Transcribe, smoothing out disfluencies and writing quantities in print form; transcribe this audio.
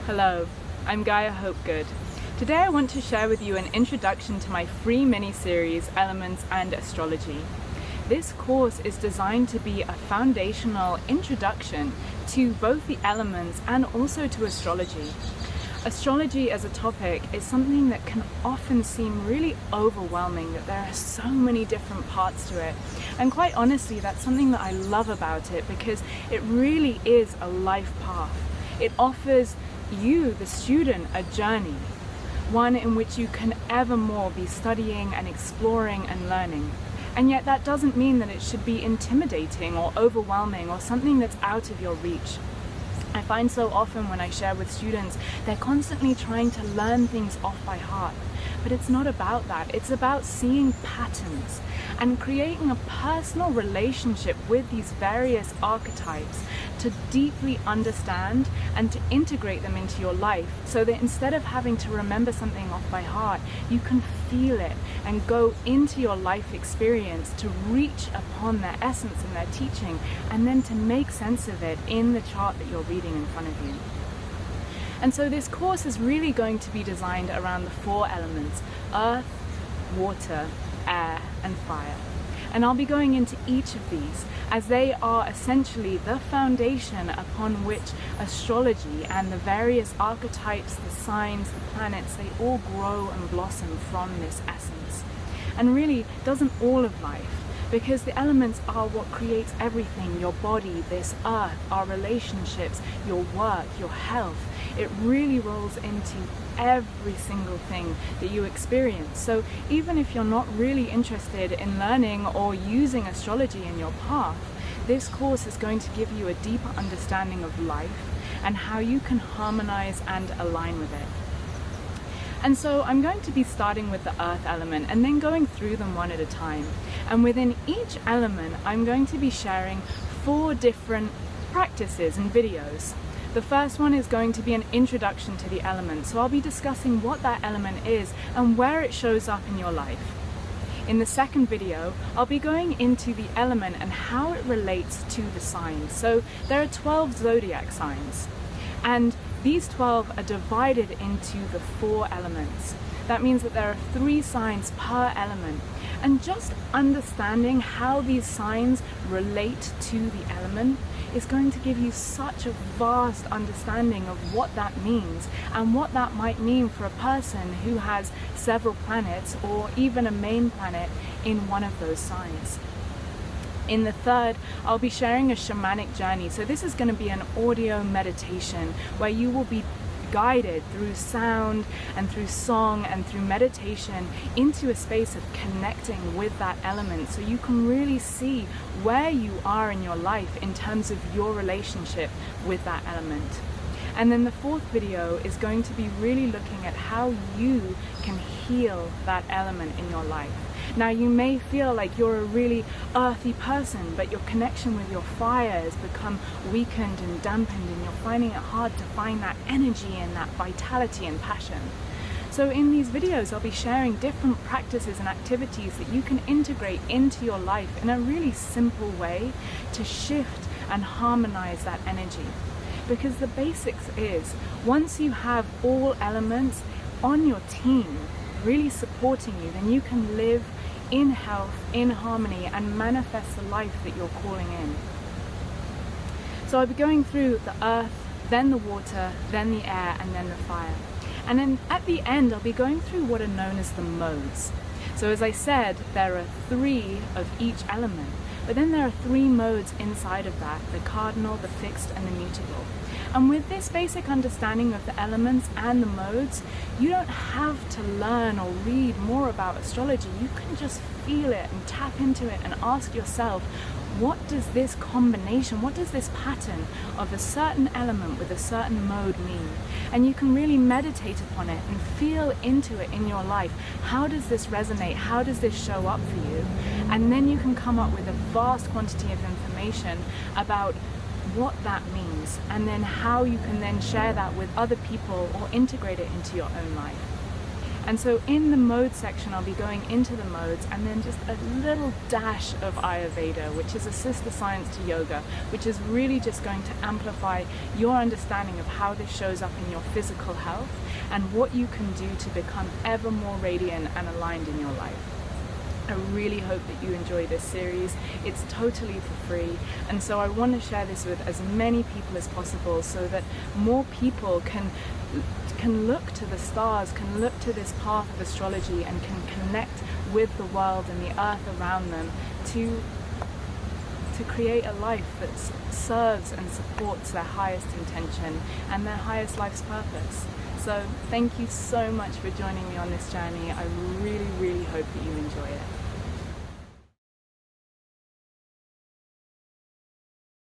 Hello, I'm Gaia Hopegood. Today I want to share with you an introduction to my free mini-series, Elements and Astrology. This course is designed to be a foundational introduction to both the elements and also to astrology. Astrology as a topic is something that can often seem really overwhelming, that there are so many different parts to it. And quite honestly, that's something that I love about it because it really is a life path. It offers you, the student, a journey, one in which you can evermore be studying and exploring and learning. And yet that doesn't mean that it should be intimidating or overwhelming or something that's out of your reach. I find so often when I share with students, they're constantly trying to learn things off by heart. But it's not about that. It's about seeing patterns and creating a personal relationship with these various archetypes to deeply understand and to integrate them into your life so that instead of having to remember something off by heart, you can feel it and go into your life experience to reach upon their essence and their teaching and then to make sense of it in the chart that you're reading in front of you. And so this course is really going to be designed around the 4 elements: earth, water, air, and fire. And I'll be going into each of these as they are essentially the foundation upon which astrology and the various archetypes, the signs, the planets, they all grow and blossom from this essence. And really, doesn't all of life? Because the elements are what creates everything: your body, this earth, our relationships, your work, your health. It really rolls into every single thing that you experience. So even if you're not really interested in learning or using astrology in your path, this course is going to give you a deeper understanding of life and how you can harmonize and align with it. And so I'm going to be starting with the earth element and then going through them one at a time. And within each element, I'm going to be sharing 4 different practices and videos. The first one is going to be an introduction to the element, so I'll be discussing what that element is and where it shows up in your life. In the second video, I'll be going into the element and how it relates to the signs. So there are 12 zodiac signs, and these 12 are divided into the 4 elements. That means that there are 3 signs per element. And just understanding how these signs relate to the element is going to give you such a vast understanding of what that means and what that might mean for a person who has several planets or even a main planet in one of those signs. In the third, I'll be sharing a shamanic journey. So this is going to be an audio meditation where you will be guided through sound and through song and through meditation into a space of connecting with that element, so you can really see where you are in your life in terms of your relationship with that element. And then the 4th video is going to be really looking at how you can heal that element in your life. Now, you may feel like you're a really earthy person, but your connection with your fire has become weakened and dampened, and you're finding it hard to find that energy and that vitality and passion. So in these videos, I'll be sharing different practices and activities that you can integrate into your life in a really simple way to shift and harmonize that energy. Because the basics is, once you have all elements on your team really supporting you, then you can live in health, in harmony, and manifest the life that you're calling in. So I'll be going through the earth, then the water, then the air, and then the fire. And then at the end, I'll be going through what are known as the modes. So as I said, there are 3 of each element, but then there are 3 modes inside of that: the cardinal, the fixed, and the mutable. And with this basic understanding of the elements and the modes, you don't have to learn or read more about astrology. You can just feel it and tap into it and ask yourself, what does this combination, what does this pattern of a certain element with a certain mode mean? And you can really meditate upon it and feel into it in your life. How does this resonate? How does this show up for you? And then you can come up with a vast quantity of information about what that means, and then how you can then share that with other people or integrate it into your own life. And so in the mode section, I'll be going into the modes and then just a little dash of Ayurveda, which is a sister science to yoga, which is really just going to amplify your understanding of how this shows up in your physical health and what you can do to become ever more radiant and aligned in your life. I really hope that you enjoy this series. It's totally for free, and so I want to share this with as many people as possible so that more people can look to the stars, can look to this path of astrology, and can connect with the world and the earth around them to create a life that serves and supports their highest intention and their highest life's purpose. So thank you so much for joining me on this journey. I really, really hope that you enjoy it.